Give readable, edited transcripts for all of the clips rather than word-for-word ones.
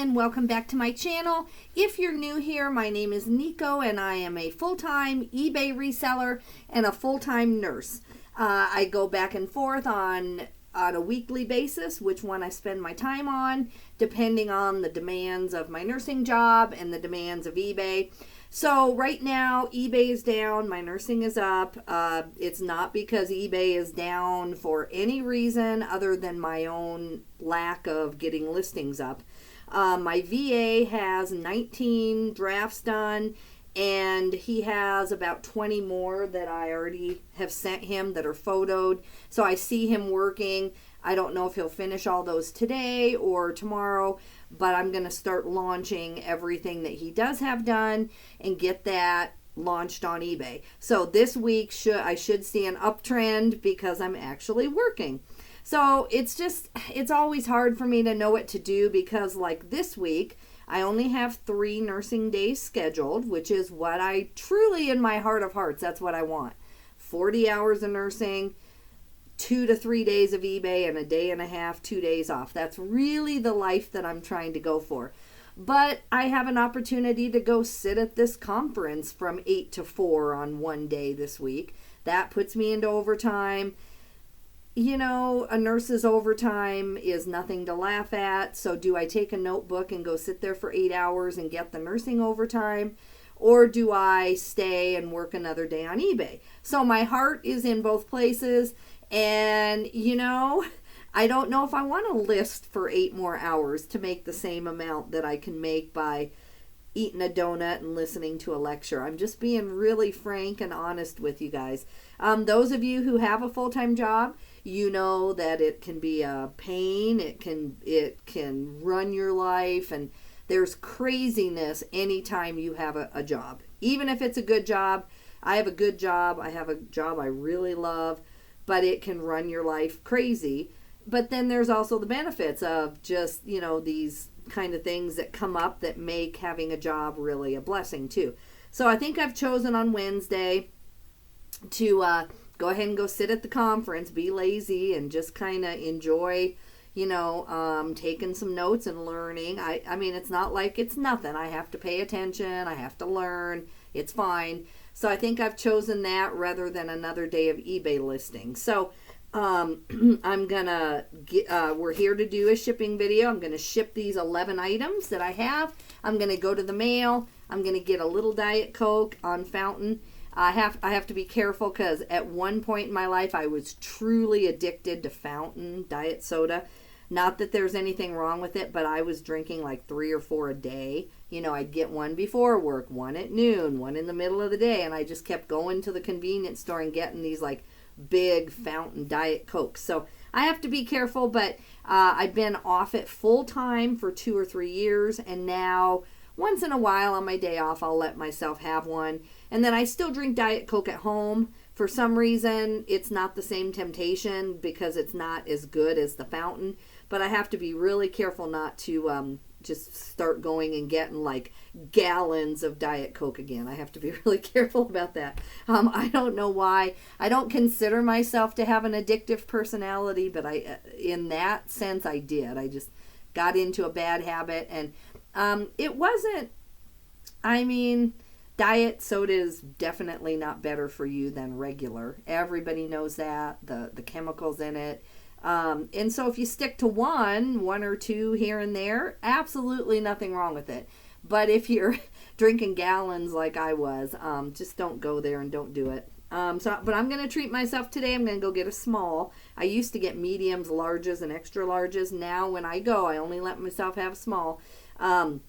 and welcome back to my channel. If you're new here, my name is Nico and I am a full-time eBay reseller and a full-time nurse. I go back and forth on a weekly basis which one I spend my time on, depending on the demands of my nursing job and the demands of eBay. So right now eBay is down, my nursing is up. It's not because eBay is down for any reason other than my own lack of getting listings up. My VA has 19 drafts done, and he has about 20 more that I already have sent him that are photoed. So I see him working. I don't know if he'll finish all those today or tomorrow, but I'm going to start launching everything that he does have done and get that launched on eBay. So this week I should see an uptrend because I'm actually working. So it's always hard for me to know what to do because like this week, I only have 3 nursing days scheduled, which is what I truly, in my heart of hearts, that's what I want. 40 hours of nursing, 2 to 3 days of eBay, and a day and a half, 2 days off. That's really the life that I'm trying to go for. But I have an opportunity to go sit at this conference from 8 to 4 on one day this week. That puts me into overtime. You know, a nurse's overtime is nothing to laugh at. So do I take a notebook and go sit there for 8 hours and get the nursing overtime? Or do I stay and work another day on eBay? So my heart is in both places. And, you know, I don't know if I want to list for 8 more hours to make the same amount that I can make by eating a donut and listening to a lecture. I'm just being really frank and honest with you guys. Those of you who have a full-time job, you know that it can be a pain. It can run your life, and there's craziness anytime you have a job. Even if it's a good job, I have a good job. I have a job I really love, but it can run your life crazy. But then there's also the benefits of just, you know, these kind of things that come up that make having a job really a blessing too. So I think I've chosen on Wednesday to go ahead and go sit at the conference, be lazy, and just kind of enjoy, you know, taking some notes and learning. I mean, it's not like it's nothing. I have to pay attention. I have to learn. It's fine. So I think I've chosen that rather than another day of eBay listing. So I'm gonna we're here to do a shipping video. I'm gonna ship these 11 items that I have. I'm gonna go to the mail. I'm gonna get a little Diet Coke on fountain. I have to be careful because at one point in my life I was truly addicted to fountain diet soda. Not that there's anything wrong with it, but I was drinking like 3 or 4 a day. You know, I'd get one before work, one at noon, one in the middle of the day, and I just kept going to the convenience store and getting these like big fountain Diet Cokes. So I have to be careful, but I've been off it full time for 2 or 3 years, and now once in a while on my day off I'll let myself have one. And then I still drink Diet Coke at home. For some reason it's not the same temptation because it's not as good as the fountain, but I have to be really careful not to just start going and getting like gallons of Diet Coke again. I have to be really careful about that. I don't know why. I don't consider myself to have an addictive personality, but in that sense I did. I just got into a bad habit, and it wasn't, I mean, diet soda is definitely not better for you than regular. Everybody knows that, the chemicals in it. And so if you stick to one or two here and there, absolutely nothing wrong with it. But if you're drinking gallons like I was, just don't go there and don't do it. But I'm going to treat myself today. I'm going to go get a small. I used to get mediums, larges, and extra larges. Now when I go, I only let myself have small. And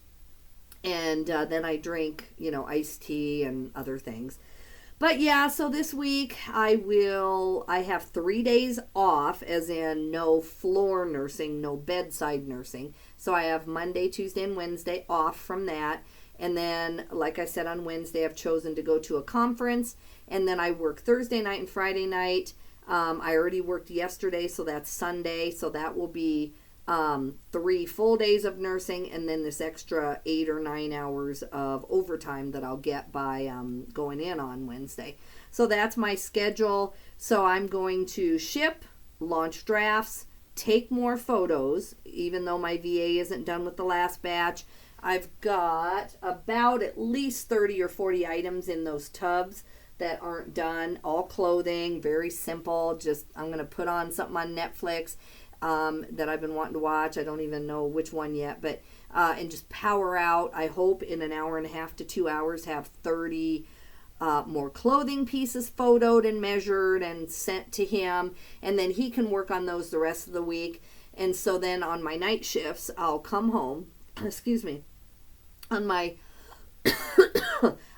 then I drink, you know, iced tea and other things. But yeah, so this week I have 3 days off, as in no floor nursing, no bedside nursing. So I have Monday, Tuesday, and Wednesday off from that. And then, like I said, on Wednesday I've chosen to go to a conference. And then I work Thursday night and Friday night. I already worked yesterday, so that's Sunday. So that will be 3 full days of nursing, and then this extra 8 or 9 hours of overtime that I'll get by going in on Wednesday. So that's my schedule. So I'm going to ship, launch drafts, take more photos, even though my VA isn't done with the last batch. I've got about at least 30 or 40 items in those tubs that aren't done. All clothing, very simple. Just, I'm going to put on something on Netflix that I've been wanting to watch. I don't even know which one yet, but and just power out. I hope in an hour and a half to 2 hours have 30 more clothing pieces photoed and measured and sent to him, and then he can work on those the rest of the week. And so then on my night shifts, I'll come home, excuse me, on my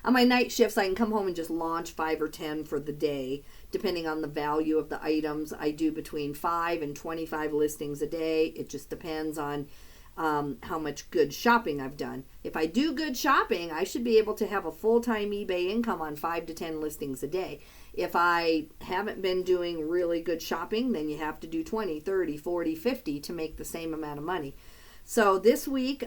on my night shifts, I can come home and just launch 5 or 10 for the day, depending on the value of the items. I do between 5 and 25 listings a day. It just depends on how much good shopping I've done. If I do good shopping, I should be able to have a full-time eBay income on 5 to 10 listings a day. If I haven't been doing really good shopping, then you have to do 20, 30, 40, 50 to make the same amount of money. So this week,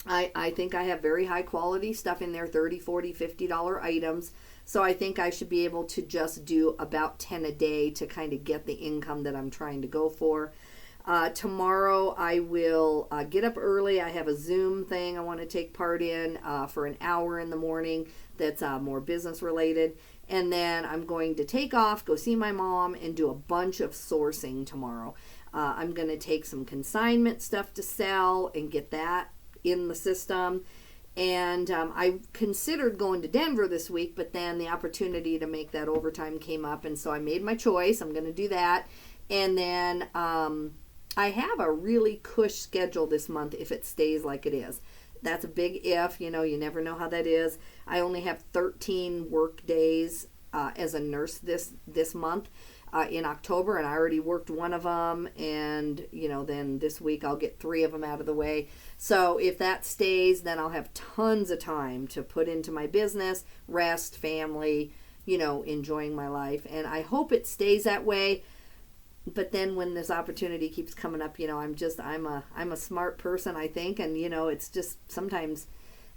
I think I have very high quality stuff in there, $30, $40, $50 items. So I think I should be able to just do about 10 a day to kind of get the income that I'm trying to go for. Tomorrow I will get up early. I have a Zoom thing I want to take part in for an hour in the morning that's more business related. And then I'm going to take off, go see my mom, and do a bunch of sourcing tomorrow. I'm going to take some consignment stuff to sell and get that in the system. And I considered going to Denver this week, but then the opportunity to make that overtime came up, and so I made my choice. I'm going to do that. And then I have a really cush schedule this month if it stays like it is. That's a big if, you never know how that is. I only have 13 work days as a nurse this month in October, and I already worked one of them, and then this week I'll get 3 of them out of the way. So if that stays, then I'll have tons of time to put into my business, rest, family, enjoying my life, and I hope it stays that way. But then when this opportunity keeps coming up, I'm a smart person, I think, and it's just sometimes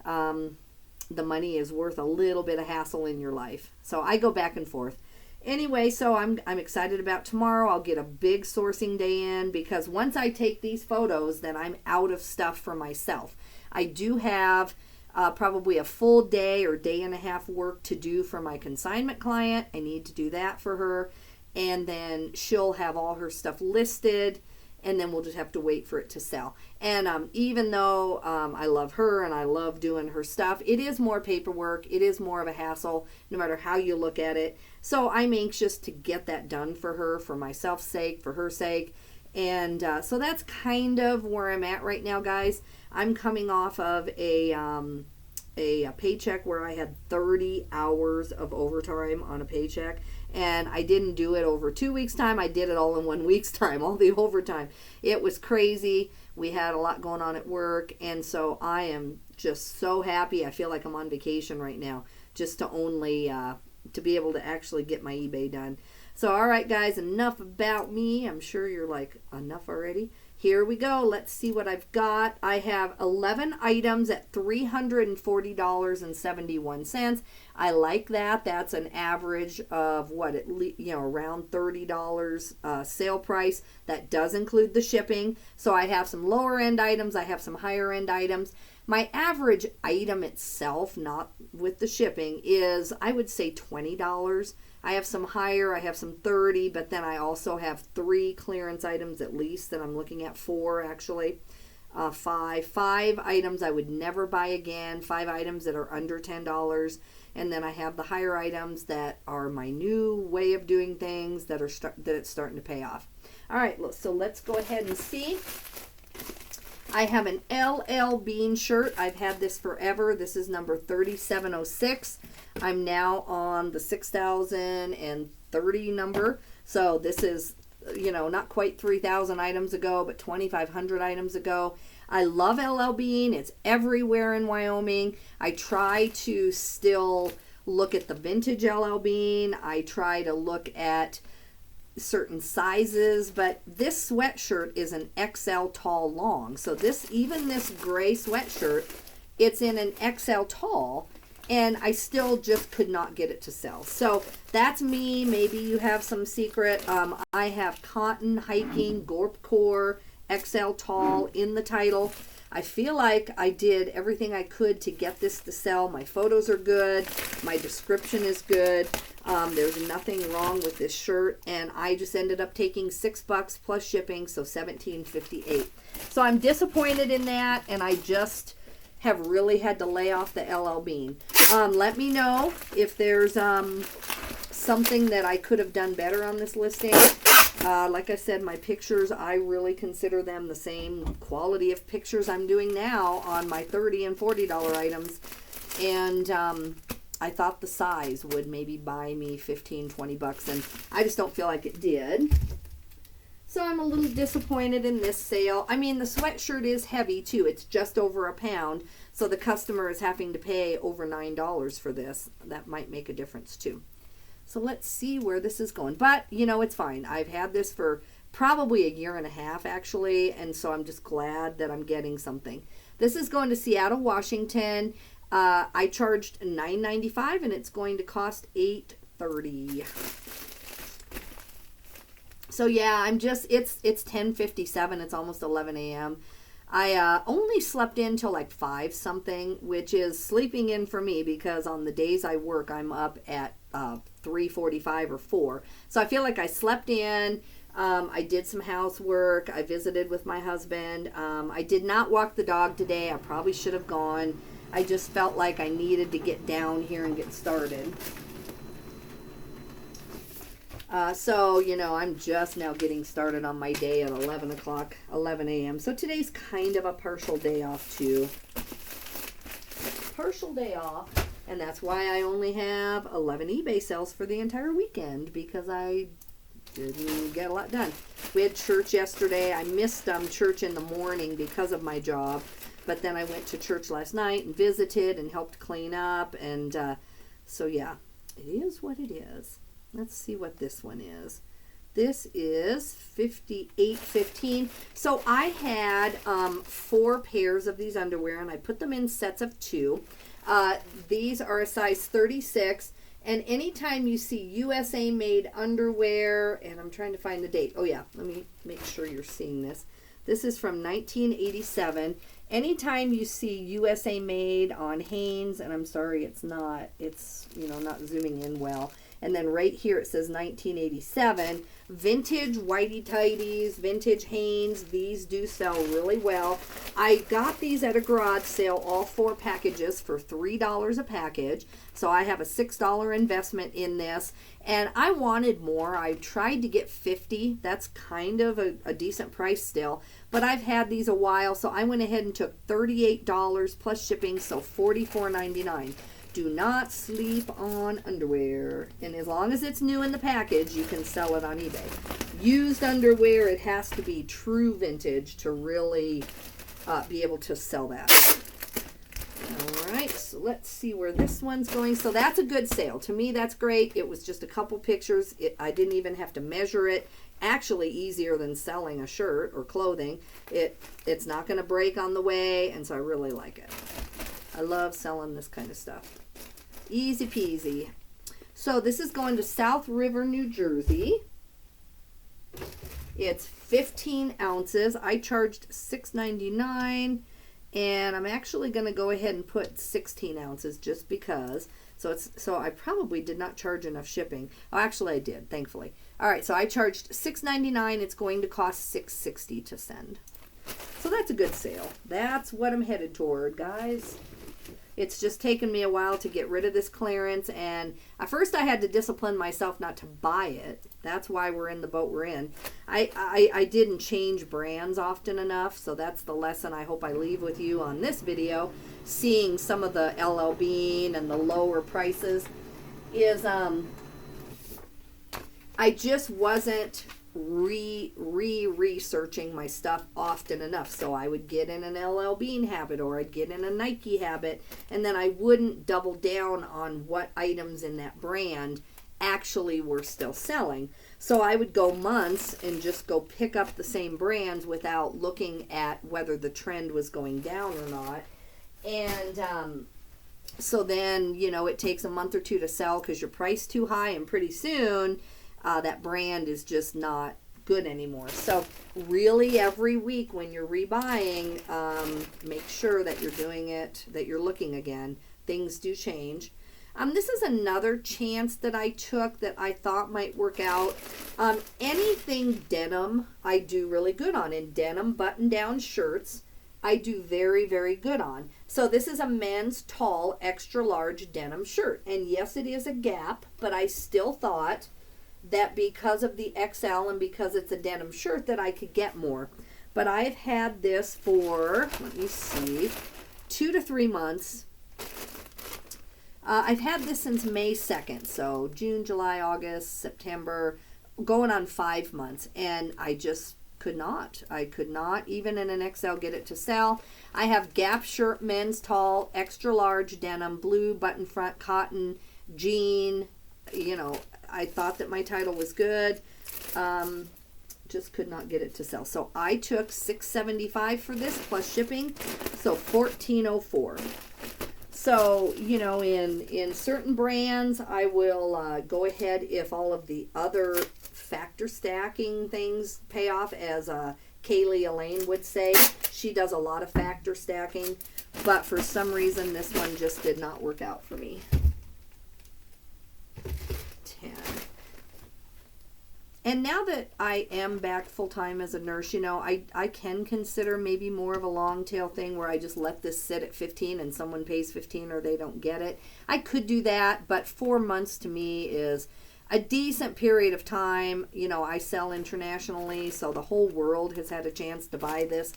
the money is worth a little bit of hassle in your life. So I go back and forth. Anyway, so I'm excited about tomorrow. I'll get a big sourcing day in, because once I take these photos, then I'm out of stuff for myself. I do have probably a full day or day and a half work to do for my consignment client. I need to do that for her. And then she'll have all her stuff listed, and then we'll just have to wait for it to sell. And even though I love her and I love doing her stuff, it is more paperwork. It is more of a hassle, no matter how you look at it. So I'm anxious to get that done for her, for myself's sake, for her sake. And so that's kind of where I'm at right now, guys. I'm coming off of a paycheck where I had 30 hours of overtime on a paycheck, and I didn't do it over 2 weeks' time. I did it all in 1 week's time, all the overtime. It was crazy. We had a lot going on at work, and so I am just so happy. I feel like I'm on vacation right now, just to only to be able to actually get my eBay done. So all right, guys, enough about me. I'm sure you're like, enough already. Here we go. Let's see what I've got. I have 11 items at $340.71. I like that. That's an average of around $30 sale price. That does include the shipping. So I have some lower end items. I have some higher end items. My average item itself, not with the shipping, is, I would say, $20. I have some higher, I have some 30, but then I also have 3 clearance items at least that I'm looking at, 4 actually. 5 items I would never buy again, 5 items that are under $10, and then I have the higher items that are my new way of doing things that it's starting to pay off. All right, so let's go ahead and see. I have an LL Bean shirt. I've had this forever. This is number 3706. I'm now on the 6030 number. So this is, not quite 3,000 items ago, but 2,500 items ago. I love LL Bean. It's everywhere in Wyoming. I try to still look at the vintage LL Bean. I try to look at certain sizes, but this sweatshirt is an XL tall long. So even this gray sweatshirt, it's in an XL tall, and I still just could not get it to sell. So that's me. Maybe you have some secret. I have cotton, hiking, Gorp Core, XL Tall in the title. I feel like I did everything I could to get this to sell. My photos are good. My description is good. There's nothing wrong with this shirt, and I just ended up taking $6 plus shipping, so $17.58. So I'm disappointed in that, and I just have really had to lay off the LL Bean. Let me know if there's something that I could have done better on this listing. Like I said, my pictures, I really consider them the same quality of pictures I'm doing now on my $30 and $40 items. And I thought the size would maybe buy me $15, $20, and I just don't feel like it did. So I'm a little disappointed in this sale. I mean, the sweatshirt is heavy too. It's just over a pound. So the customer is having to pay over $9 for this. That might make a difference too. So let's see where this is going. But, you know, it's fine. I've had this for probably a year and a half, actually. And so I'm just glad that I'm getting something. This is going to Seattle, Washington. I charged $9.95 and it's going to cost $8.30. So yeah, I'm just, it's 10:57. It's almost 11 a.m. I only slept in till like 5 something, which is sleeping in for me because on the days I work, I'm up at 3:45 or 4. So I feel like I slept in. I did some housework. I visited with my husband. I did not walk the dog today. I probably should have gone. I just felt like I needed to get down here and get started. So, you know, I'm just now getting started on my day at 11 a.m. So today's kind of a partial day off too. Partial day off. And that's why I only have 11 eBay sales for the entire weekend, because I didn't get a lot done. We had church yesterday. I missed church in the morning because of my job. But then I went to church last night and visited and helped clean up. And so, yeah, it is what it is. Let's see what this one is. This is $58.15. So I had 4 pairs of these underwear, and I put them in sets of 2. These are a size 36. And anytime you see USA made underwear, and I'm trying to find the date. Oh, yeah, let me make sure you're seeing this. This is from 1987. Anytime you see USA made on Hanes, and I'm sorry, it's not zooming in well. And then right here it says 1987. Vintage whitey tighties, vintage Hanes. These do sell really well. I got these at a garage sale, all 4 packages for $3 a package. So I have a $6 investment in this. And I wanted more. I tried to get 50. That's kind of a decent price still. But I've had these a while, so I went ahead and took $38 plus shipping, so $44.99. Do not sleep on underwear. And as long as it's new in the package, you can sell it on eBay. Used underwear, it has to be true vintage to really be able to sell that. All right, so let's see where this one's going. So that's a good sale. To me, that's great. It was just a couple pictures. I didn't even have to measure it. Actually easier than selling a shirt or clothing. It's not going to break on the way, and so I really like it. I love selling this kind of stuff. Easy peasy. So this is going to South River, New Jersey. It's 15 ounces. I charged $6.99, and I'm actually going to go ahead and put 16 ounces just because. So I probably did not charge enough shipping. Oh, actually I did, thankfully. All right, so I charged $6.99. It's going to cost $6.60 to send. So that's a good sale. That's what I'm headed toward, guys. It's just taken me a while to get rid of this clearance, and at first I had to discipline myself not to buy it. That's why we're in the boat we're in. I didn't change brands often enough, so that's the lesson I hope I leave with you on this video. Seeing some of the LL Bean and the lower prices is I just wasn't researching my stuff often enough. So I would get in an LL Bean habit, or I'd get in a Nike habit, and then I wouldn't double down on what items in that brand actually were still selling. So I would go months and just go pick up the same brands without looking at whether the trend was going down or not. And So then, you know, it takes a month or two to sell because you're priced too high, and pretty soon that brand is just not good anymore. So really every week when you're rebuying, make sure that you're doing it, that you're looking again. Things do change. This is another chance that I took that I thought might work out. Anything denim I do really good on. In denim button-down shirts, I do very, very good on. So this is a men's tall, extra large denim shirt. And yes, it is a Gap, but I still thought that because of the XL and because it's a denim shirt that I could get more. But I've had this for, let me see, 2 to 3 months. I've had this since May 2nd, so June, July, August, September, going on 5 months, and I just could not. I could not, even in an XL, get it to sell. I have Gap shirt, men's tall, extra large denim, blue button front, cotton, jean. You know, I thought that my title was good. Just could not get it to sell. So I took $6.75 for this plus shipping, so $14.04. So, you know, in certain brands, I will go ahead if all of the other factor stacking things pay off, as Kaylee Elaine would say. She does a lot of factor stacking, but for some reason, this one just did not work out for me. 10. And now that I am back full-time as a nurse, you know, I can consider maybe more of a long tail thing where I just let this sit at 15 and someone pays 15 or they don't get it. I could do that, but 4 months to me is a decent period of time. You know, I sell internationally, so the whole world has had a chance to buy this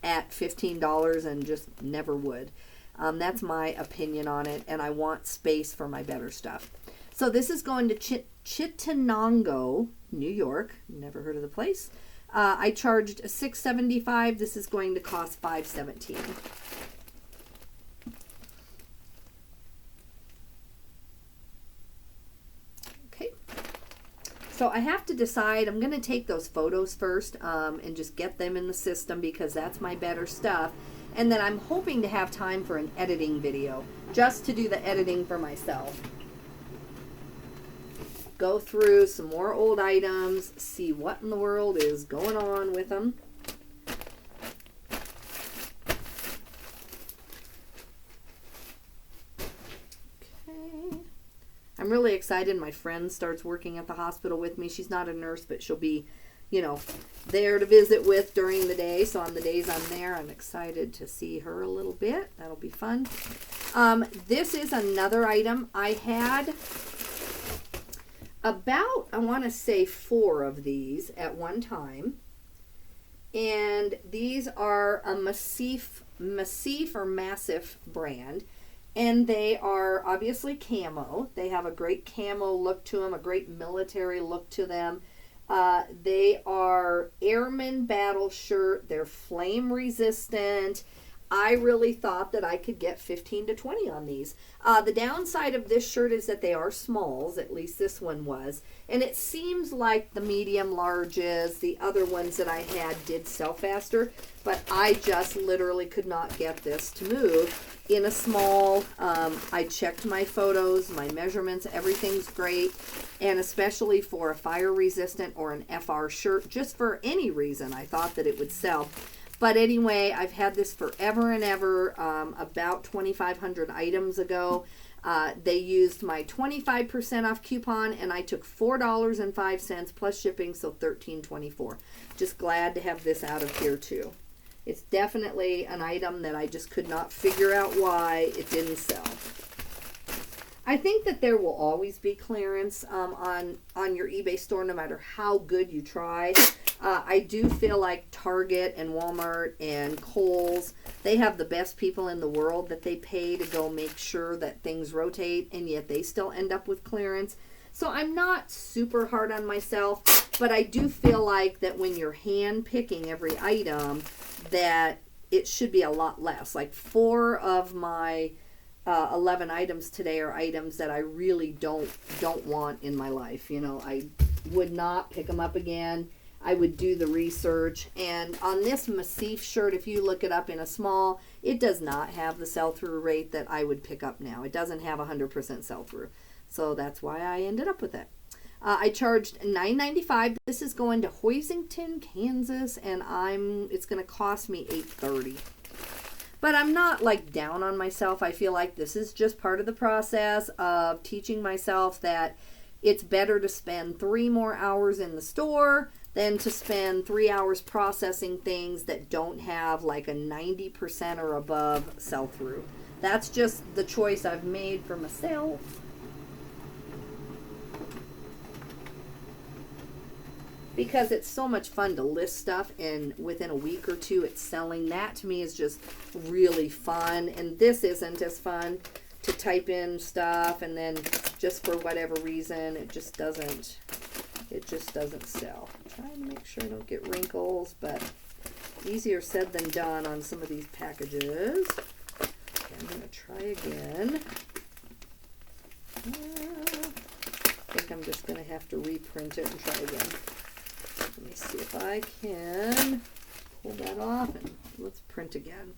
at $15 and just never would. That's my opinion on it, and I want space for my better stuff. So this is going to Chittenango, New York. Never heard of the place. I charged $6.75. This is going to cost $5.17. Okay. So I have to decide. I'm going to take those photos first and just get them in the system because that's my better stuff. And then I'm hoping to have time for an editing video, just to do the editing for myself. Go through some more old items, see what in the world is going on with them. Okay. I'm really excited. My friend starts working at the hospital with me. She's not a nurse, but she'll be, you know, there to visit with during the day. So on the days I'm there, I'm excited to see her a little bit. That'll be fun. This is another item. I had about, I want to say 4 of these at one time. And these are a Massif or Massif brand. And they are obviously camo. They have a great camo look to them, a great military look to them. They are airman battle shirt. They're flame resistant. I really thought that I could get 15 to 20 on these. The downside of this shirt is that they are smalls, at least this one was. And it seems like the medium larges, the other ones that I had did sell faster, but I just literally could not get this to move in a small. I checked my photos, my measurements, everything's great. And especially for a fire resistant or an FR shirt, just for any reason, I thought that it would sell. But anyway, I've had this forever and ever. About 2,500 items ago, they used my 25% off coupon, and I took $4.05 plus shipping, so $13.24. Just glad to have this out of here too. It's definitely an item that I just could not figure out why it didn't sell. I think that there will always be clearance on your eBay store, no matter how good you try. I do feel like Target and Walmart and Kohl's, they have the best people in the world that they pay to go make sure that things rotate, and yet they still end up with clearance. So I'm not super hard on myself, but I do feel like that when you're hand picking every item, that it should be a lot less. Like 4 of my 11 items today are items that I really don't want in my life. You know, I would not pick them up again. I would do the research. And on this Massif shirt, if you look it up in a small, it does not have the sell-through rate that I would pick up now. It doesn't have 100% sell-through. So that's why I ended up with it. I charged $9.95. This is going to Hoisington, Kansas, and it's going to cost me $8.30. But I'm not like down on myself. I feel like this is just part of the process of teaching myself that it's better to spend 3 more hours in the store than to spend 3 hours processing things that don't have like a 90% or above sell-through. That's just the choice I've made for myself. Because it's so much fun to list stuff and within a week or two it's selling. That to me is just really fun. And this isn't as fun to type in stuff and then just for whatever reason it just doesn't sell. I'm trying to make sure I don't get wrinkles, but easier said than done on some of these packages. Okay, I'm going to try again. I think I'm just going to have to reprint it and try again. Let me see if I can pull that off and let's print again.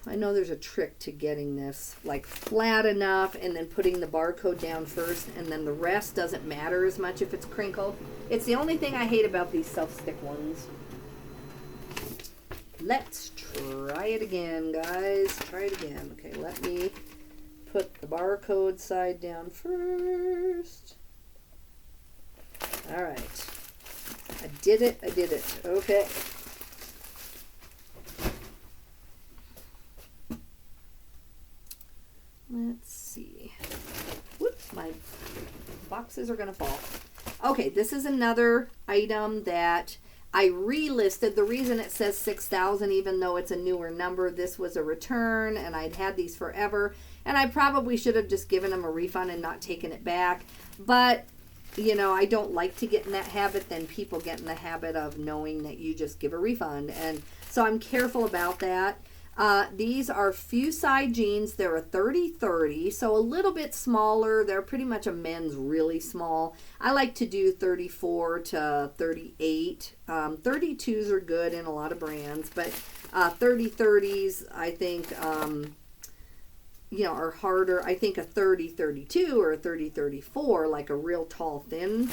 I know there's a trick to getting this like flat enough and then putting the barcode down first, and then the rest doesn't matter as much if it's crinkled. It's the only thing I hate about these self-stick ones. Let's try it again, guys. Try it again. Okay, let me put the barcode side down first. All right. I did it. Okay. Let's see. Whoops, my boxes are going to fall. Okay, this is another item that I relisted. The reason it says 6,000, even though it's a newer number, this was a return, and I'd had these forever, and I probably should have just given them a refund and not taken it back. But, you know, I don't like to get in that habit. Then people get in the habit of knowing that you just give a refund, and so I'm careful about that. These are Fusai jeans. They're a 30-30, so a little bit smaller. They're pretty much a men's really small. I like to do 34 to 38. 32s are good in a lot of brands, but 30-30s I think are harder. I think a 30-32 or a 30-34, like a real tall thin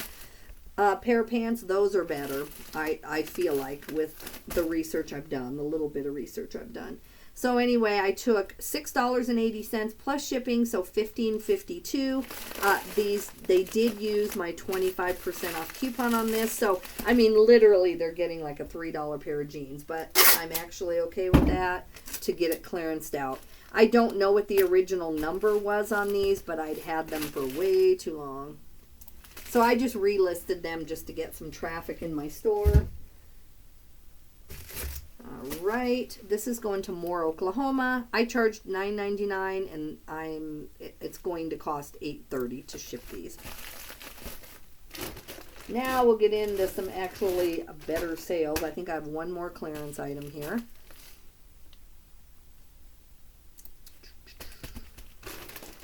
pair of pants, those are better, I feel like, with the research I've done, the little bit of research I've done. So anyway, I took $6.80 plus shipping, so $15.52. They did use my 25% off coupon on this, so I mean literally they're getting like a $3 pair of jeans, but I'm actually okay with that to get it clearanced out. I don't know what the original number was on these, but I'd had them for way too long. So I just relisted them just to get some traffic in my store. All right, this is going to Moore, Oklahoma. I charged $9.99, and it's going to cost $8.30 to ship these. Now we'll get into some actually better sales. I think I have one more clearance item here.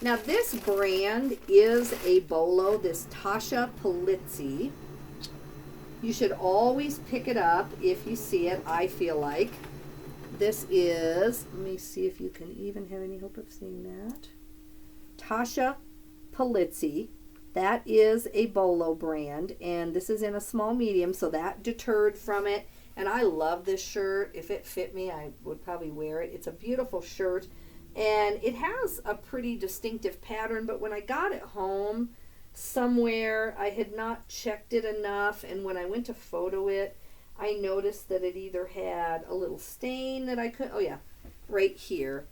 Now this brand is a bolo, this Tasha Polizzi. You should always pick it up if you see it, I feel like. This is, let me see if you can even have any hope of seeing that. Tasha Polizzi. That is a bolo brand, and this is in a small medium, so that deterred from it. And I love this shirt. If it fit me, I would probably wear it. It's a beautiful shirt. And it has a pretty distinctive pattern, but when I got it home somewhere, I had not checked it enough, and when I went to photo it, I noticed that it either had a little stain that I could, oh yeah, right here.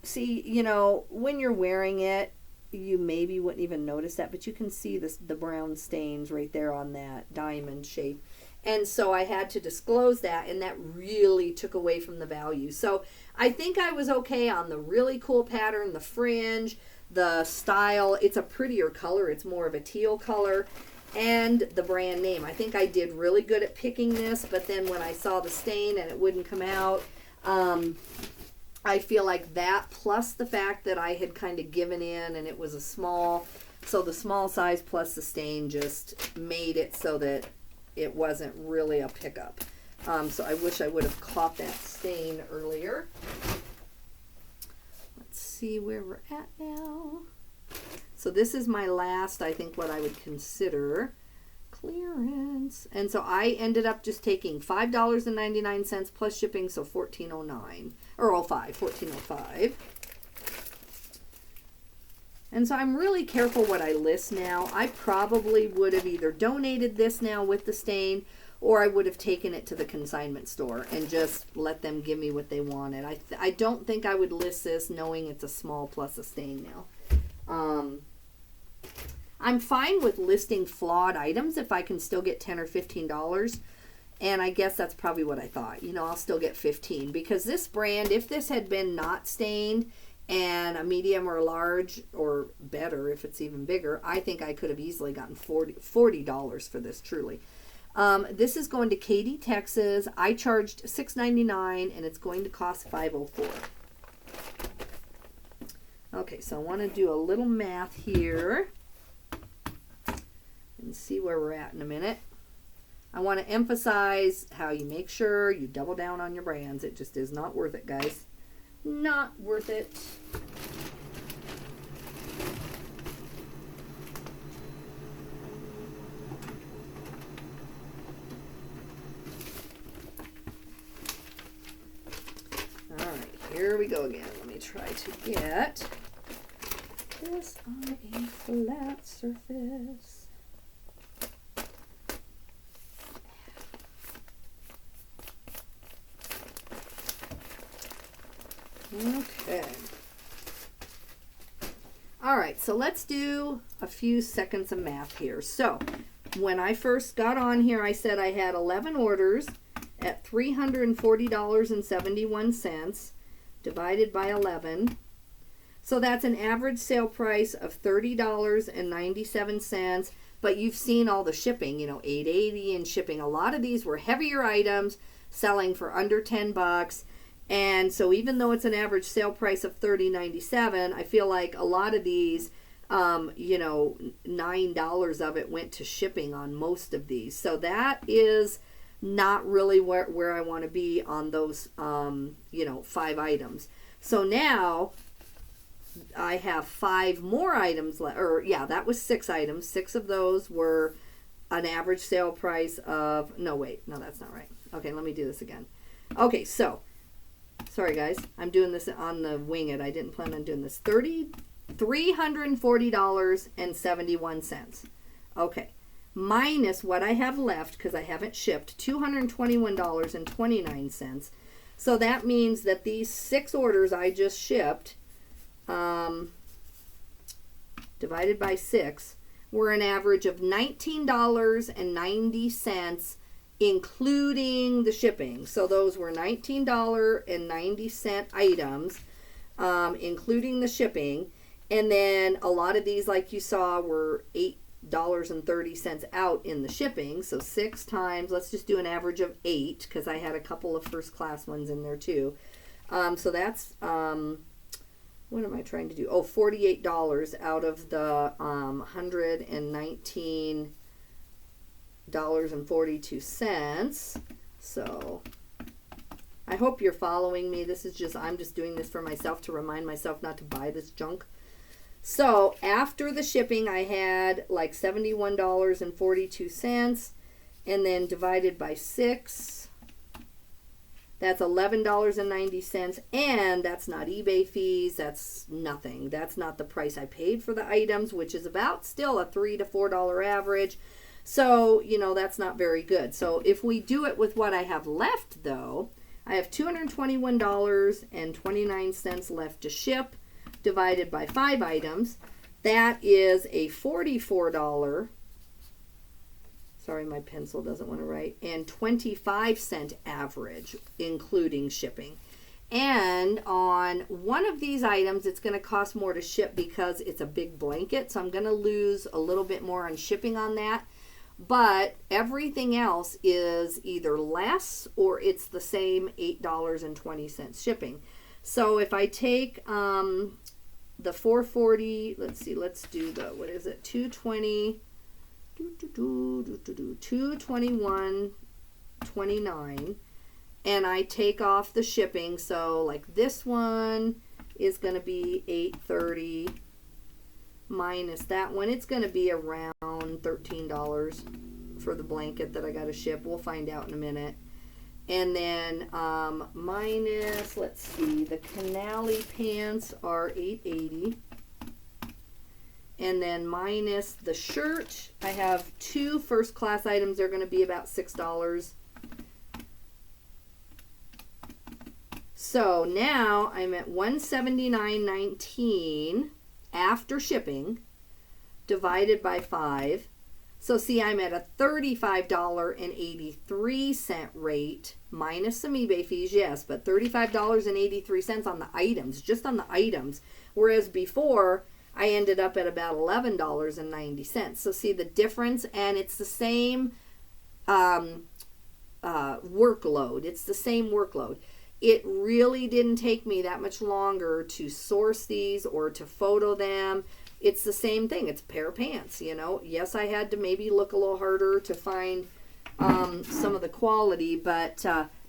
See, you know, when you're wearing it, you maybe wouldn't even notice that, but you can see the brown stains right there on that diamond shape. And so I had to disclose that, and that really took away from the value. So I think I was okay on the really cool pattern, the fringe, the style. It's a prettier color. It's more of a teal color. And the brand name. I think I did really good at picking this, but then when I saw the stain and it wouldn't come out, I feel like that, plus the fact that I had kind of given in and it was a small So the small size plus the stain just made it so that it wasn't really a pickup. So I wish I would have caught that stain earlier. Let's see where we're at now. So this is my last, I think, what I would consider clearance. And so I ended up just taking $5.99 plus shipping, so $14.09 or $14.05. And so I'm really careful what I list now. I probably would have either donated this now with the stain, or I would have taken it to the consignment store and just let them give me what they wanted. I don't think I would list this knowing it's a small plus a stain now. I'm fine with listing flawed items if I can still get $10 or $15. And I guess that's probably what I thought. You know, I'll still get 15 because this brand, if this had been not stained and a medium or a large, or better if it's even bigger, I think I could have easily gotten $40 for this, truly. This is going to Katy, Texas. I charged $6.99 and it's going to cost $5.04. Okay, so I want to do a little math here and see where we're at in a minute. I want to emphasize how you make sure you double down on your brands. It just is not worth it, guys. Not worth it. All right, here we go again. Let me try to get this on a flat surface. Okay. All right, so let's do a few seconds of math here. So when I first got on here, I said I had 11 orders at $340.71 divided by 11. So that's an average sale price of $30.97. But you've seen all the shipping, you know, $8.80 in shipping. A lot of these were heavier items selling for under $10. And so even though it's an average sale price of $30.97, I feel like a lot of these, you know, $9 of it went to shipping on most of these. So that is not really where I want to be on those, you know, 5 items. So now I have 5 more items left, or yeah, that was 6 items. 6 of those were an average sale price of, no, wait, no, that's not right. Okay, let me do this again. Okay, so sorry guys, I'm doing this on the wing it. I didn't plan on doing this. $340.71. Okay, minus what I have left because I haven't shipped, $221.29. So that means that these 6 orders I just shipped, divided by 6, were an average of $19.90, including the shipping. So those were $19.90 items, including the shipping. And then a lot of these, like you saw, were $8.30 out in the shipping. So 6 times, let's just do an average of 8 because I had a couple of first class ones in there too. So that's, what am I trying to do? Oh, $48 out of the $119.42. So I hope you're following me. This is just, I'm just doing this for myself to remind myself not to buy this junk. So after the shipping, I had like $71.42, and then divided by 6, that's $11.90, and that's not eBay fees. That's nothing. That's not the price I paid for the items, which is about still a $3 to $4 average. So, you know, that's not very good. So if we do it with what I have left, though, I have $221.29 left to ship, divided by 5 items. That is a $44, sorry, my pencil doesn't want to write, and 25-cent average, including shipping. And on one of these items, it's going to cost more to ship because it's a big blanket, so I'm going to lose a little bit more on shipping on that. But everything else is either less or it's the same $8.20 shipping. So if I take the the 440, let's see, let's do the, what is it, 220, 221.29, and I take off the shipping. So like this one is going to be $8.30 minus that one. It's going to be around $13 for the blanket that I got to ship. We'll find out in a minute. And then minus, let's see, the Canali pants are $8.80. And then minus the shirt, I have 2 first class items. They're going to be about $6. So now I'm at $179.19 after shipping, divided by 5. So see, I'm at a $35.83 rate, minus some eBay fees, yes, but $35.83 on the items, just on the items. Whereas before, I ended up at about $11.90. So see the difference, and it's the same workload. It's the same workload. It really didn't take me that much longer to source these or to photo them. It's the same thing. It's a pair of pants, you know. Yes, I had to maybe look a little harder to find some of the quality, but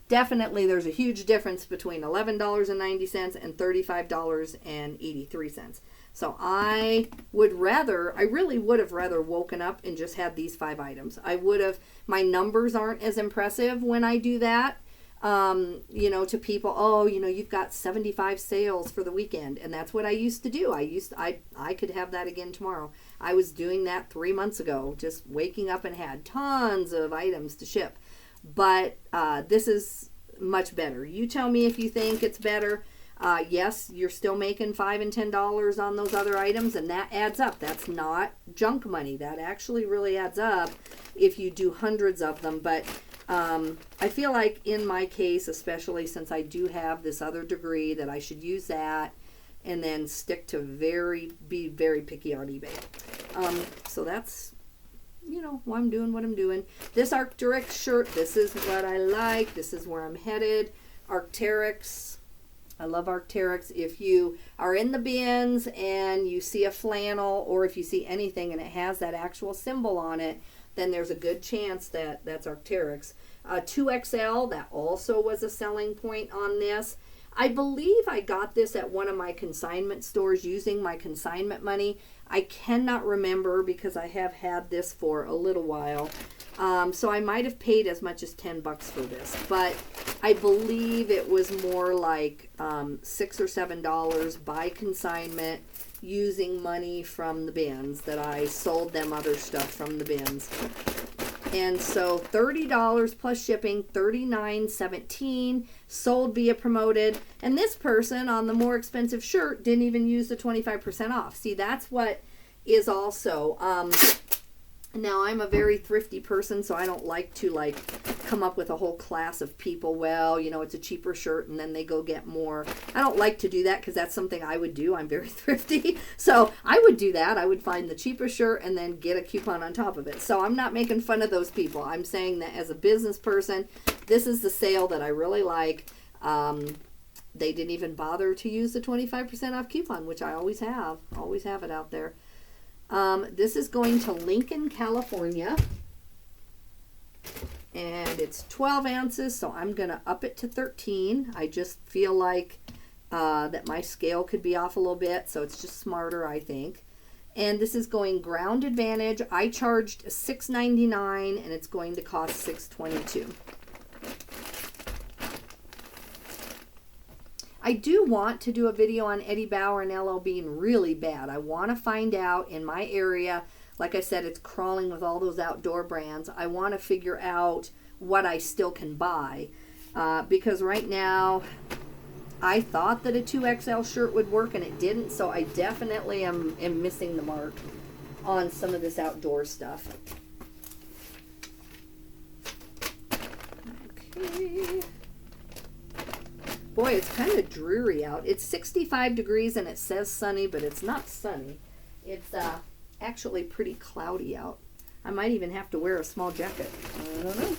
definitely there's a huge difference between $11.90 and $35.83. So I really would have rather woken up and just had these 5 items. I would have, my numbers aren't as impressive when I do that. You know, to people, oh, you know, you've got 75 sales for the weekend. And that's what I used to do. I could have that again tomorrow. I was doing that 3 months ago, just waking up and had tons of items to ship. But this is much better. You tell me if you think it's better. Yes, you're still making $5 and $10 on those other items, and that adds up. That's not junk money. That actually really adds up if you do hundreds of them. But I feel like in my case, especially since I do have this other degree, that I should use that and then stick to be very picky on eBay. So that's, you know, why I'm doing what I'm doing. This Arc'teryx shirt, this is what I like. This is where I'm headed. Arc'teryx. I love Arc'teryx. If you are in the bins and you see a flannel, or if you see anything and it has that actual symbol on it, then there's a good chance that that's Arc'teryx. 2XL, that also was a selling point on this. I believe I got this at one of my consignment stores using my consignment money. I cannot remember because I have had this for a little while. So I might have paid as much as $10 for this, but I believe it was more like $6 or $7 by consignment, using money from the bins that I sold them other stuff from the bins. And so $30 plus shipping, $39.17, sold via promoted. And this person on the more expensive shirt didn't even use the 25% off. See, that's what is also, now I'm a very thrifty person, so I don't like to come up with a whole class of people. Well, you know, it's a cheaper shirt and then they go get more. I don't like to do that because that's something I would do. I'm very thrifty. So I would do that. I would find the cheaper shirt and then get a coupon on top of it. So I'm not making fun of those people. I'm saying that as a business person, this is the sale that I really like. They didn't even bother to use the 25% off coupon, which I always have. Always have it out there. This is going to Lincoln, California. And it's 12 ounces, so I'm going to up it to 13. I just feel like that my scale could be off a little bit, so it's just smarter, I think. And this is going Ground Advantage. I charged $6.99, and it's going to cost $6.22. I do want to do a video on Eddie Bauer and LL Bean really bad. I want to find out in my area. Like I said, it's crawling with all those outdoor brands. I want to figure out what I still can buy. Because right now, I thought that a 2XL shirt would work and it didn't. So I definitely am missing the mark on some of this outdoor stuff. Okay. Boy, it's kind of dreary out. It's 65 degrees and it says sunny, but it's not sunny. It's actually pretty cloudy out. I might even have to wear a small jacket. I don't know.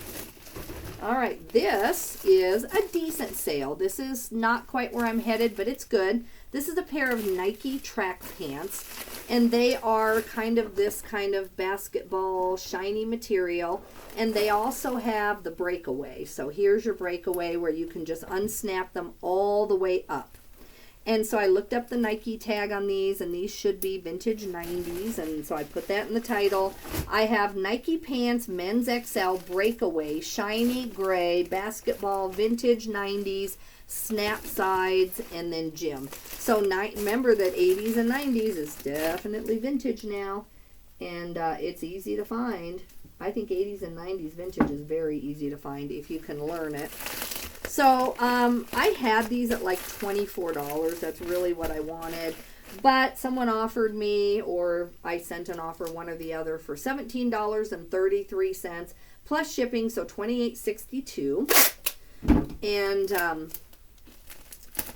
All right, this is a decent sale. This is not quite where I'm headed, but it's good. This is a pair of Nike track pants, and they are kind of this kind of basketball shiny material, and they also have the breakaway. So here's your breakaway where you can just unsnap them all the way up. And so I looked up the Nike tag on these, and these should be vintage 90s, and so I put that in the title. I have Nike pants, men's XL, breakaway, shiny gray, basketball, vintage 90s, snap sides, and then gym. So remember that 80s and 90s is definitely vintage now, and it's easy to find. I think 80s and 90s vintage is very easy to find if you can learn it. So I had these at like $24. That's really what I wanted. But someone offered me, or I sent an offer, one or the other, for $17.33 plus shipping, so $28.62. And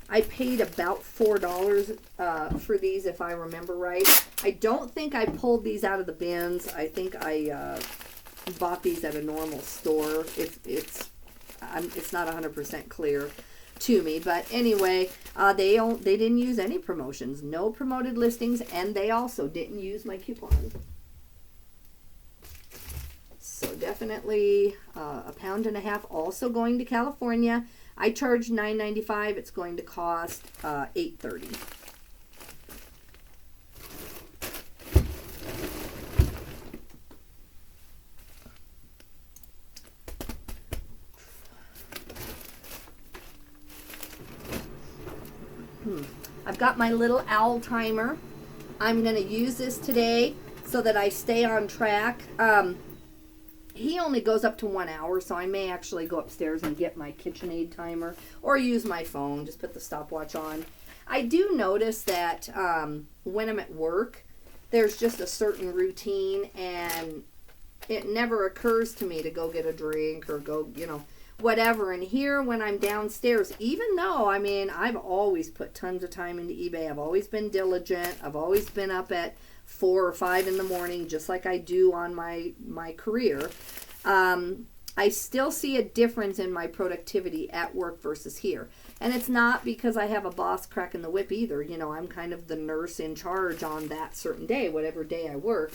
I paid about $4 for these, if I remember right. I don't think I pulled these out of the bins. I think I bought these at a normal store. It's not 100% clear to me, but anyway, they didn't use any promotions, no promoted listings, and they also didn't use my coupon. So definitely £1.50, also going to California. I charged $9.95. It's going to cost $8.30. I've got my little owl timer. I'm going to use this today so that I stay on track. He only goes up to 1 hour, so I may actually go upstairs and get my KitchenAid timer or use my phone, just put the stopwatch on. I do notice that when I'm at work, there's just a certain routine, and it never occurs to me to go get a drink or go, whatever. And here when I'm downstairs, even though, I've always put tons of time into eBay. I've always been diligent. I've always been up at 4 or 5 in the morning, just like I do on my career. I still see a difference in my productivity at work versus here. And it's not because I have a boss cracking the whip either. I'm kind of the nurse in charge on that certain day, whatever day I work.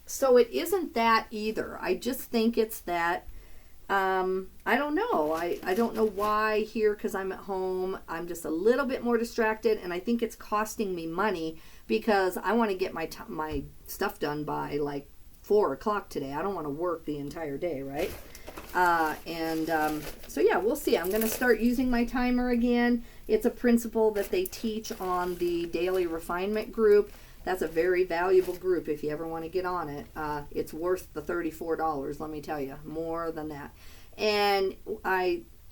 So it isn't that either. I just think it's that I don't know. I don't know why here, because I'm at home. I'm just a little bit more distracted, and I think it's costing me money because I want to get my stuff done by like 4 o'clock today. I don't want to work the entire day, right? So yeah, we'll see. I'm going to start using my timer again. It's a principle that they teach on the Daily Refinement group. That's a very valuable group if you ever want to get on it. It's worth the $34, let me tell you, more than that. And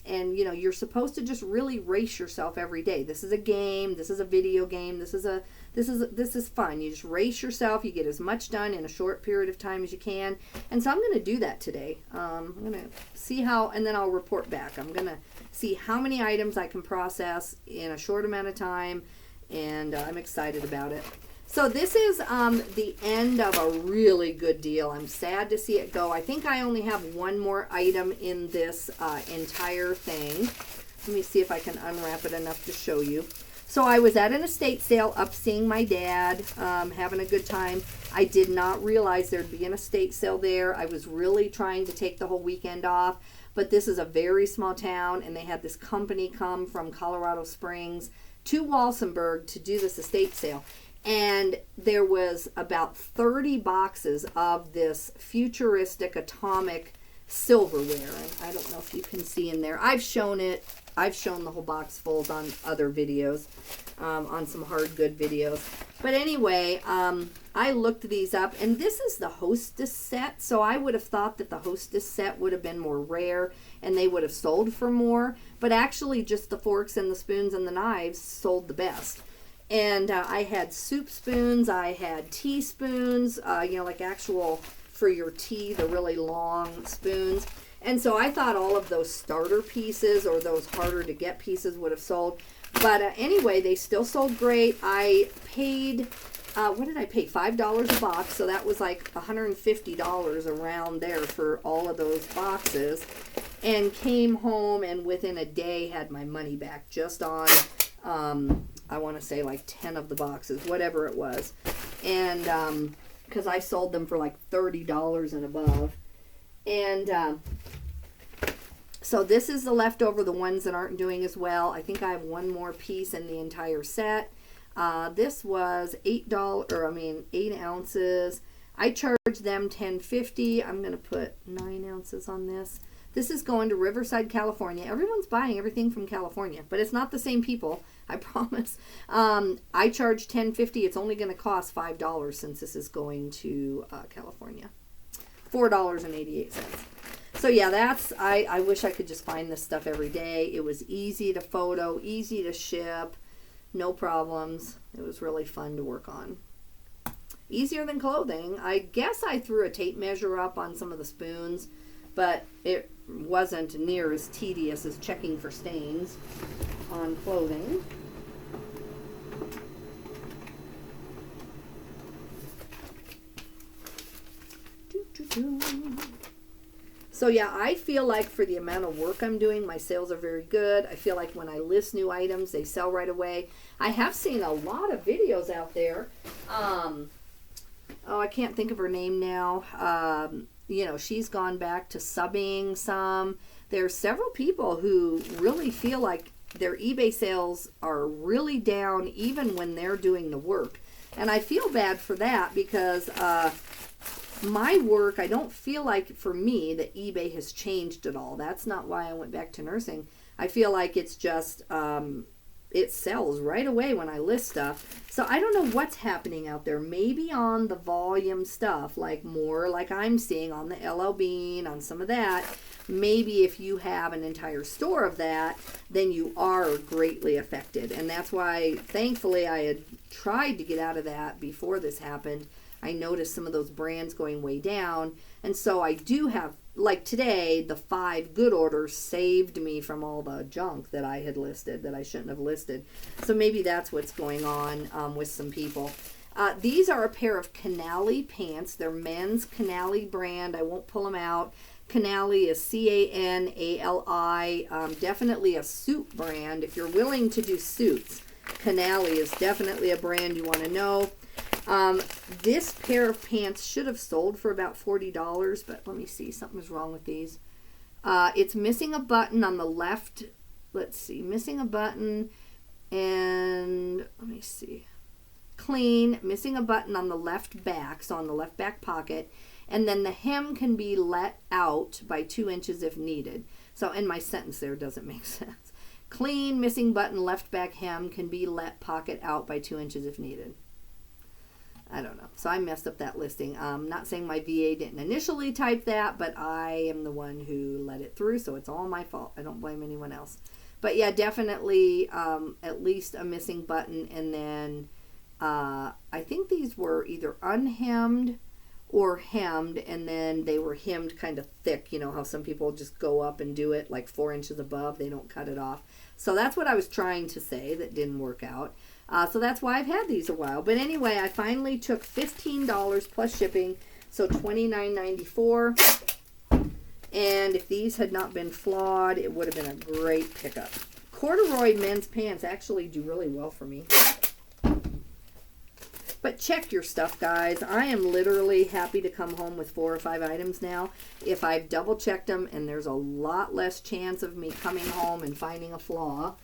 you're supposed to just really race yourself every day. This is a game. This is a video game. This is fun. You just race yourself. You get as much done in a short period of time as you can. And so I'm going to do that today. I'm going to see how, and then I'll report back. I'm going to see how many items I can process in a short amount of time, and I'm excited about it. So this is the end of a really good deal. I'm sad to see it go. I think I only have one more item in this entire thing. Let me see if I can unwrap it enough to show you. So I was at an estate sale up seeing my dad, having a good time. I did not realize there'd be an estate sale there. I was really trying to take the whole weekend off, but this is a very small town, and they had this company come from Colorado Springs to Walsenburg to do this estate sale. And there was about 30 boxes of this futuristic atomic silverware. And I don't know if you can see in there. I've shown it. I've shown the whole box full on other videos, on some hard good videos. But anyway, I looked these up, and this is the Hostess set. So I would have thought that the Hostess set would have been more rare, and they would have sold for more. But actually, just the forks and the spoons and the knives sold the best. And I had soup spoons, I had teaspoons, like actual for your tea, the really long spoons. And so I thought all of those starter pieces or those harder to get pieces would have sold. But anyway, they still sold great. I paid what did I pay? $5 a box. So that was like $150 around there for all of those boxes. And came home and within a day had my money back just on, I want to say like 10 of the boxes, whatever it was. And because I sold them for like $30 and above. And so this is the leftover, the ones that aren't doing as well. I think I have one more piece in the entire set. This was $8, 8 ounces. I charged them $10.50. I'm going to put 9 ounces on this. This is going to Riverside, California. Everyone's buying everything from California, but it's not the same people, I promise. I charged $10.50. It's only going to cost $5 since this is going to California. $4.88. So yeah, I wish I could just find this stuff every day. It was easy to photo, easy to ship, no problems. It was really fun to work on. Easier than clothing. I guess I threw a tape measure up on some of the spoons, but it wasn't near as tedious as checking for stains on clothing. So yeah, I feel like for the amount of work I'm doing, my sales are very good. I feel like when I list new items, they sell right away. I have seen a lot of videos out there. I can't think of her name now. She's gone back to subbing some. There's several people who really feel like their eBay sales are really down even when they're doing the work. And I feel bad for that because my work, I don't feel like for me that eBay has changed at all. That's not why I went back to nursing. I feel like it's just it sells right away when I list stuff. So I don't know what's happening out there. Maybe on the volume stuff, like more like I'm seeing on the LL Bean, on some of that. Maybe if you have an entire store of that, then you are greatly affected. And that's why, thankfully, I had tried to get out of that before this happened. I noticed some of those brands going way down. And so I do have, like today, the 5 good orders saved me from all the junk that I had listed that I shouldn't have listed. So maybe that's what's going on with some people. These are a pair of Canali pants. They're men's Canali brand. I won't pull them out. Canali is C-A-N-A-L-I. Definitely a suit brand. If you're willing to do suits, Canali is definitely a brand you want to know. This pair of pants should have sold for about $40, but let me see. Something's wrong with these. It's missing a button on the left. Let's see. Missing a button. And let me see. Clean. Missing a button on the left back. So on the left back pocket. And then the hem can be let out by 2 inches if needed. So in my sentence there doesn't make sense. Clean. Missing button left back hem can be let pocket out by 2 inches if needed. I don't know. So I messed up that listing. I'm not saying my VA didn't initially type that, but I am the one who let it through, so it's all my fault. I don't blame anyone else. But yeah, definitely at least a missing button. And then I think these were either unhemmed or hemmed, and then they were hemmed kind of thick. You know how some people just go up and do it like 4 inches above. They don't cut it off. So that's what I was trying to say that didn't work out. So that's why I've had these a while. But anyway, I finally took $15 plus shipping, so $29.94. And if these had not been flawed, it would have been a great pickup. Corduroy men's pants actually do really well for me. But check your stuff, guys. I am literally happy to come home with 4 or 5 items now. If I've double checked them, and there's a lot less chance of me coming home and finding a flaw.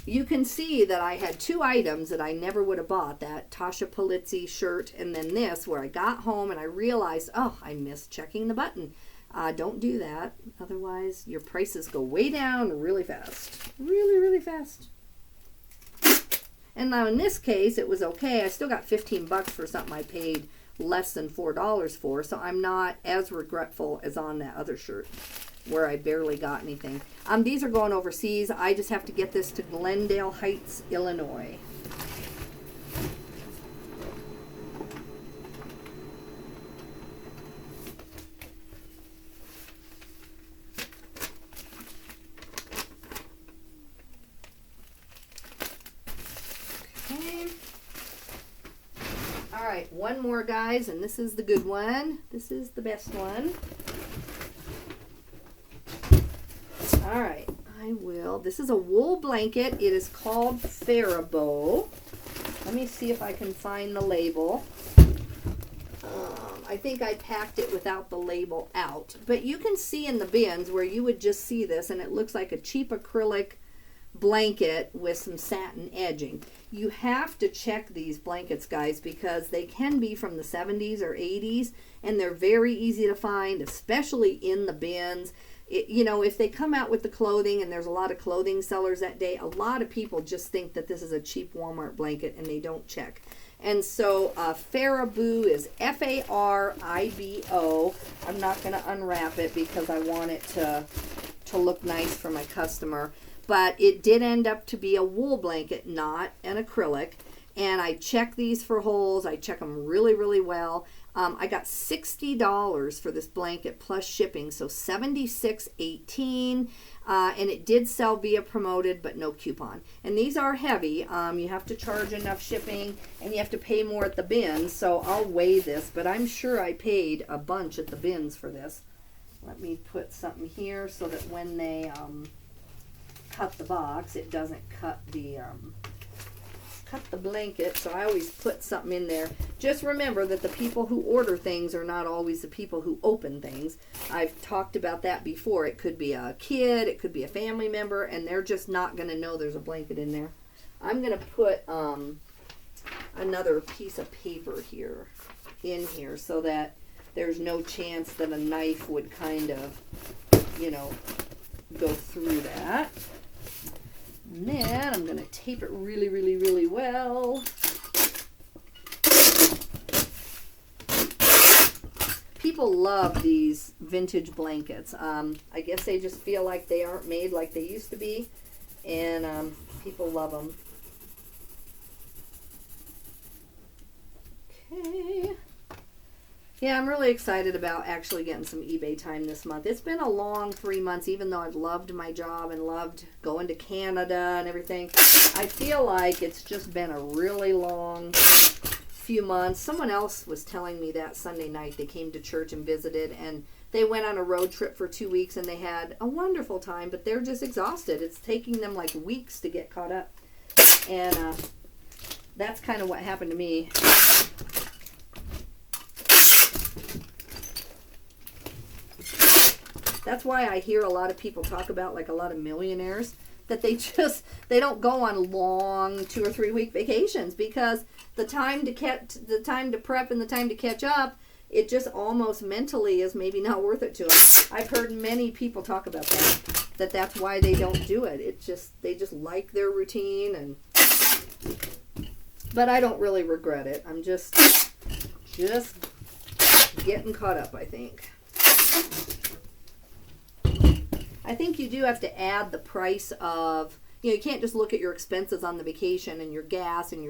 You can see that I had 2 items that I never would have bought, that Tasha Polizzi shirt and then this, where I got home and I realized, oh, I missed checking the button. Don't do that. Otherwise, your prices go way down really fast. Really, really fast. And now in this case, it was okay. I still got $15 for something I paid less than $4 for, so I'm not as regretful as on that other shirt, where I barely got anything. These are going overseas. I just have to get this to Glendale Heights, Illinois. Okay. one more, guys, and this is the good one. This is the best one. All right, I will. This is a wool blanket. It is called Faribault. Let me see if I can find the label. I think I packed it without the label out. But you can see in the bins where you would just see this, and it looks like a cheap acrylic blanket with some satin edging. You have to check these blankets, guys, because they can be from the 70s or 80s, and they're very easy to find, especially in the bins. You know, if they come out with the clothing, and there's a lot of clothing sellers that day, a lot of people just think that this is a cheap Walmart blanket, and they don't check. And so Faribault is Faribo. I'm not going to unwrap it because I want it to look nice for my customer. But it did end up to be a wool blanket, not an acrylic. And I check these for holes. I check them really, really well. I got $60 for this blanket plus shipping, so $76.18. And it did sell via promoted, but no coupon. And these are heavy. You have to charge enough shipping, and you have to pay more at the bins. So I'll weigh this, but I'm sure I paid a bunch at the bins for this. Let me put something here so that when they cut the box, it doesn't cut the blanket. So I always put something in there. Just remember that the people who order things are not always the people who open things. I've talked about that before. It could be a kid, it could be a family member, and they're just not going to know there's a blanket in there. I'm going to put another piece of paper here in here so that there's no chance that a knife would kind of, you know, go through that. And then I'm going to tape it really, really, really well. People love these vintage blankets. I guess they just feel like they aren't made like they used to be. And people love them. Okay. Yeah, I'm really excited about actually getting some eBay time this month. It's been a long 3 months, even though I've loved my job and loved going to Canada and everything. I feel like it's just been a really long few months. Someone else was telling me that Sunday night they came to church and visited, and they went on a road trip for 2 weeks, and they had a wonderful time, but they're just exhausted. It's taking them like weeks to get caught up. And that's kind of what happened to me. That's why I hear a lot of people talk about, like a lot of millionaires, that they don't go on long 2 or 3 week vacations, because the time to prep and the time to catch up, it just almost mentally is maybe not worth it to them. I've heard many people talk about that's why they don't do it. They just like their routine, but I don't really regret it. I'm just getting caught up, I think. I think you do have to add the price of, you can't just look at your expenses on the vacation and your gas and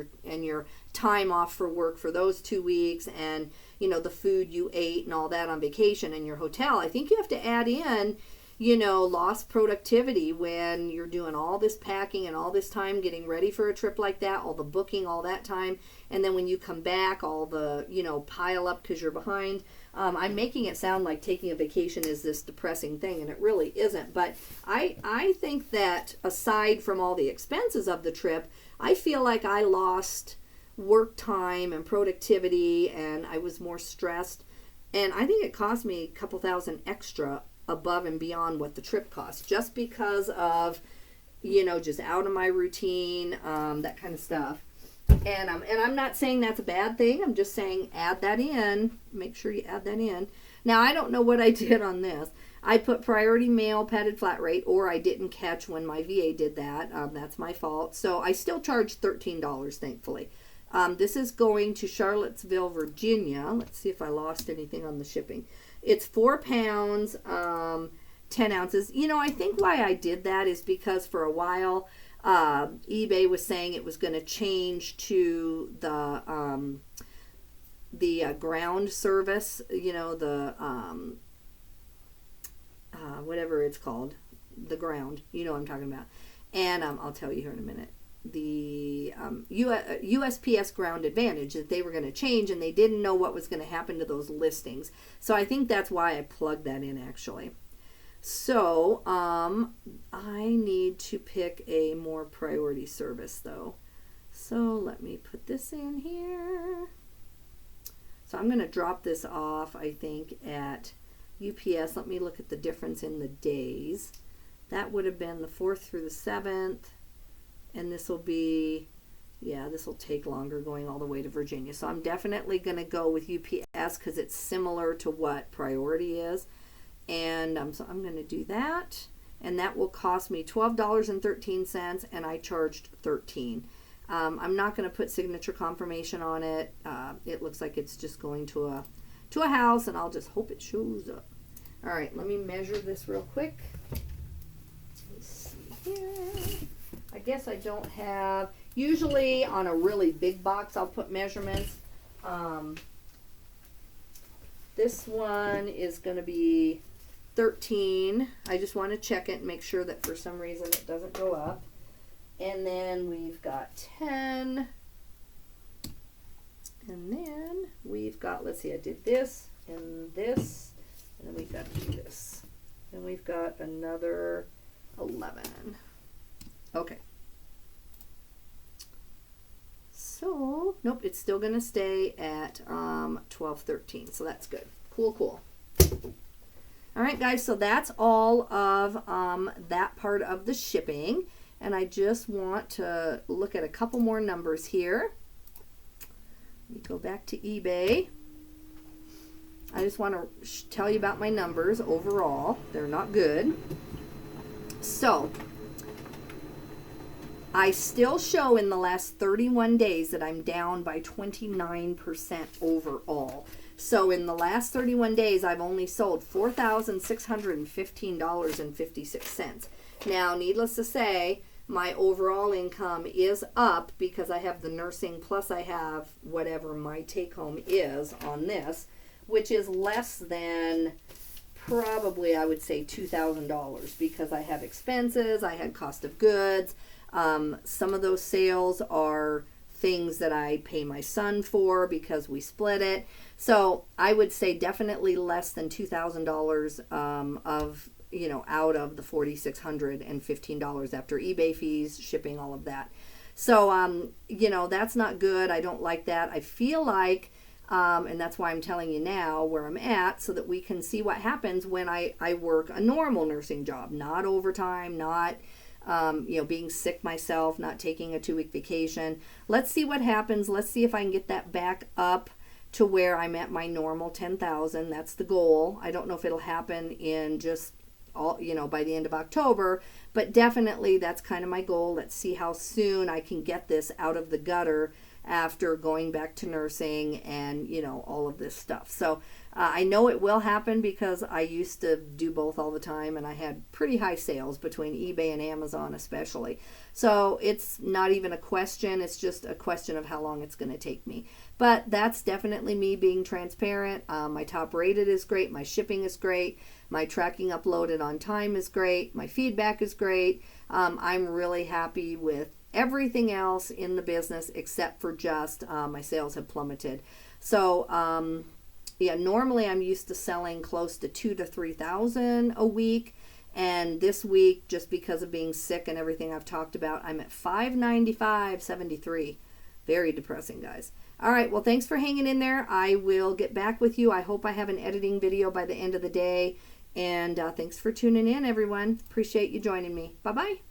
your time off for work for those 2 weeks, and the food you ate and all that on vacation and your hotel. I think you have to add in, lost productivity when you're doing all this packing and all this time getting ready for a trip like that, all the booking, all that time, and then when you come back, all the, pile up because you're behind. I'm making it sound like taking a vacation is this depressing thing, and it really isn't. But I think that aside from all the expenses of the trip, I feel like I lost work time and productivity, and I was more stressed. And I think it cost me a couple thousand extra above and beyond what the trip cost, just because of, just out of my routine, that kind of stuff. And I'm not saying that's a bad thing. I'm just saying add that in. Make sure you add that in. Now, I don't know what I did on this. I put priority mail, padded flat rate, or I didn't catch when my VA did that. That's my fault. So I still charged $13, thankfully. This is going to Charlottesville, Virginia. Let's see if I lost anything on the shipping. It's 4 pounds, 10 ounces. I think why I did that is because for a while, eBay was saying it was going to change to the ground service, whatever it's called, the ground, what I'm talking about. And I'll tell you here in a minute. the USPS Ground Advantage, that they were going to change, and they didn't know what was going to happen to those listings. So I think that's why I plugged that in, actually. So I need to pick a more priority service, though. So let me put this in here. So I'm going to drop this off, I think, at UPS. Let me look at the difference in the days. That would have been the 4th through the 7th. And this will be, yeah, this will take longer going all the way to Virginia. So I'm definitely going to go with UPS because it's similar to what priority is. And so I'm going to do that. And that will cost me $12.13, and I charged $13. I'm not going to put signature confirmation on it. It looks like it's just going to a house, and I'll just hope it shows up. All right, let me measure this real quick. Let's see here. I guess I don't have, usually on a really big box I'll put measurements. This one is going to be 13. I just want to check it and make sure that for some reason it doesn't go up. And then we've got 10. And then we've got, let's see, I did this and this, and then we've got to do this. And we've got another 11. Okay. So, nope, it's still going to stay at 12.13. So that's good. Cool, cool. All right, guys, so that's all of that part of the shipping. And I just want to look at a couple more numbers here. Let me go back to eBay. I just want to tell you about my numbers overall. They're not good. So, I still show in the last 31 days that I'm down by 29% overall. So in the last 31 days, I've only sold $4,615.56. Now, needless to say, my overall income is up because I have the nursing plus I have whatever my take home is on this, which is less than probably, I would say, $2,000 because I have expenses, I had cost of goods. Some of those sales are things that I pay my son for because we split it. So I would say definitely less than $2,000 of, you know, out of the $4,615 after eBay fees, shipping, all of that. So, you know, that's not good. I don't like that. I feel like, and that's why I'm telling you now where I'm at so that we can see what happens when I work a normal nursing job, not overtime, not you know, being sick myself, not taking a 2-week vacation. Let's see what happens. Let's see if I can get that back up to where I'm at my normal 10,000. That's the goal. I don't know if it'll happen in just all, you know, by the end of October, but definitely that's kind of my goal. Let's see how soon I can get this out of the gutter after going back to nursing and, you know, all of this stuff. So I know it will happen because I used to do both all the time, and I had pretty high sales between eBay and Amazon especially. So it's not even a question. It's just a question of how long it's going to take me. But that's definitely me being transparent. My top rated is great. My shipping is great. My tracking uploaded on time is great. My feedback is great. I'm really happy with everything else in the business except for just my sales have plummeted. So yeah, normally I'm used to selling close to 2,000 to 3,000 a week, and this week, just because of being sick and everything I've talked about, I'm at 595.73. Very depressing, guys. All right, well, thanks for hanging in there. I will get back with you. I hope I have an editing video by the end of the day, and thanks for tuning in, everyone. Appreciate you joining me. Bye-bye.